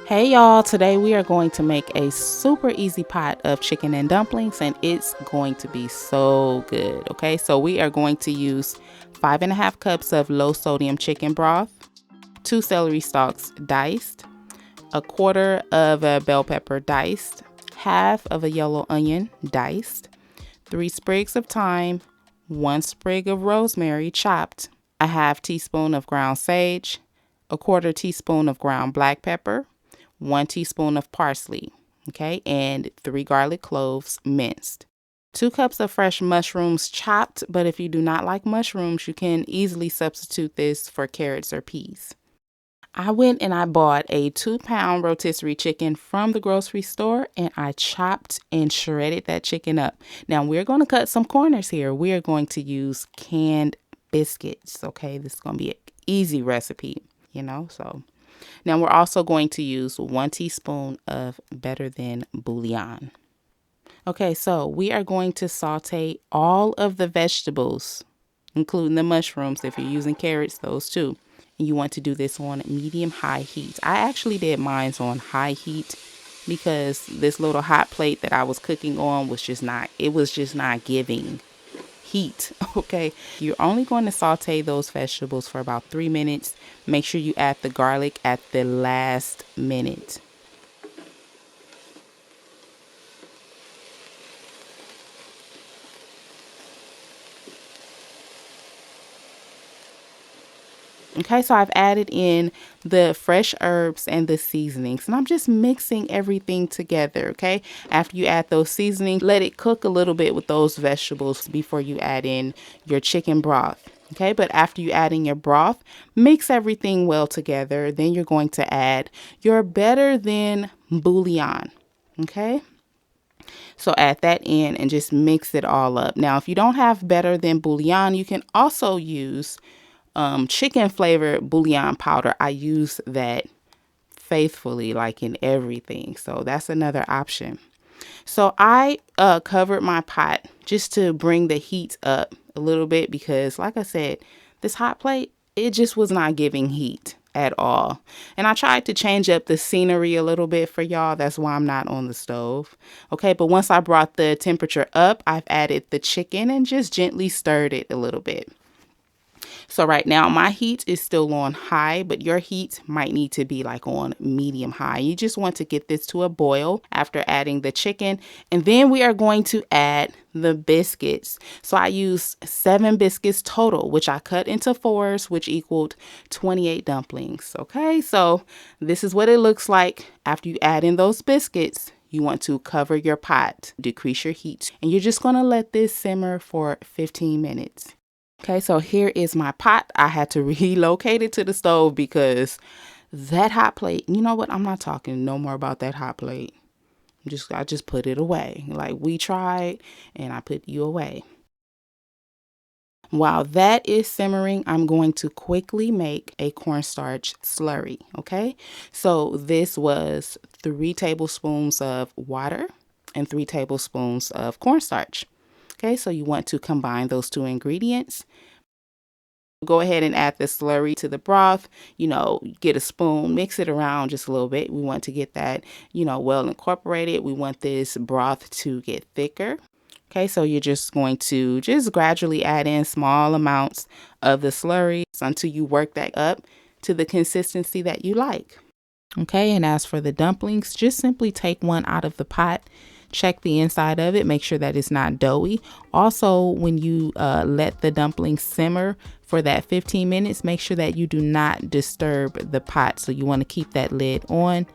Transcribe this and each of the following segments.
Hey y'all, today we are going to make a super easy pot of chicken and dumplings, and it's going to be so good. Okay, so we are going to use 5.5 cups of low sodium chicken broth, 2 celery stalks diced, a quarter of a bell pepper diced, half of a yellow onion diced, 3 sprigs of thyme, 1 sprig of rosemary chopped, a half teaspoon of ground sage, a quarter teaspoon of ground black pepper, 1 teaspoon of parsley, okay, and 3 garlic cloves minced. 2 cups of fresh mushrooms chopped, but if you do not like mushrooms, you can easily substitute this for carrots or peas. I went and I bought a 2-pound rotisserie chicken from the grocery store, and I chopped and shredded that chicken up. Now we're going to cut some corners here. We are going to use canned biscuits, okay? This is going to be an easy recipe, so. Now we're also going to use 1 teaspoon of better than bouillon. Okay, so we are going to saute all of the vegetables, including the mushrooms. If you're using carrots, those too. And you want to do this on medium-high heat. I actually did mine on high heat because this little hot plate that I was cooking on was just not giving heat. Okay, you're only going to saute those vegetables for about 3 minutes. Make sure you add the garlic at the last minute. Okay, so I've added in the fresh herbs and the seasonings, and I'm just mixing everything together, okay? After you add those seasonings, let it cook a little bit with those vegetables before you add in your chicken broth, okay? But after you add in your broth, mix everything well together. Then you're going to add your better than bouillon, okay? So add that in and just mix it all up. Now, if you don't have better than bouillon, you can also use chicken flavored bouillon powder. I use that faithfully, like in everything. So that's another option. So I covered my pot just to bring the heat up a little bit because, like I said, this hot plate, it just was not giving heat at all. And I tried to change up the scenery a little bit for y'all. That's why I'm not on the stove. Okay, but once I brought the temperature up, I've added the chicken and just gently stirred it a little bit. So right now my heat is still on high, but your heat might need to be like on medium high. You just want to get this to a boil after adding the chicken. And then we are going to add the biscuits. So I used 7 biscuits total, which I cut into 4s, which equaled 28 dumplings. Okay, so this is what it looks like after you add in those biscuits. You want to cover your pot, decrease your heat, and you're just going to let this simmer for 15 minutes. Okay, so here is my pot. I had to relocate it to the stove because that hot plate, you know what? I'm not talking no more about that hot plate. I just put it away. Like we tried and I put you away. While that is simmering, I'm going to quickly make a cornstarch slurry, okay? So this was 3 tablespoons of water and 3 tablespoons of cornstarch. Okay, so you want to combine those 2 ingredients. Go ahead and add the slurry to the broth. Get a spoon, mix it around just a little bit. We want to get that, well incorporated. We want this broth to get thicker. Okay, so you're just going to just gradually add in small amounts of the slurry until you work that up to the consistency that you like. Okay, and as for the dumplings, just simply take one out of the pot. Check the inside of it, make sure that it's not doughy. Also, when you let the dumplings simmer for that 15 minutes, make sure that you do not disturb the pot. So you want to keep that lid on,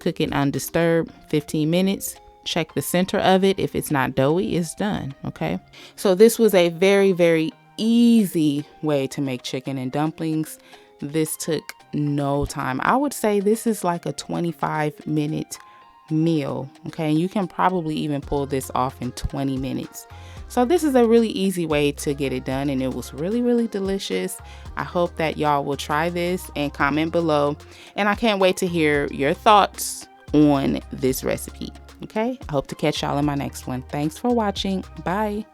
cook it undisturbed 15 minutes. Check the center of it. If it's not doughy, it's done. Okay, so this was a very, very easy way to make chicken and dumplings. This took no time. I would say this is like a 25-minute meal. Okay, and you can probably even pull this off in 20 minutes. So this is a really easy way to get it done, and it was really, really delicious. I hope that y'all will try this and comment below, and I can't wait to hear your thoughts on this recipe. Okay, I hope to catch y'all in my next one. Thanks for watching. Bye.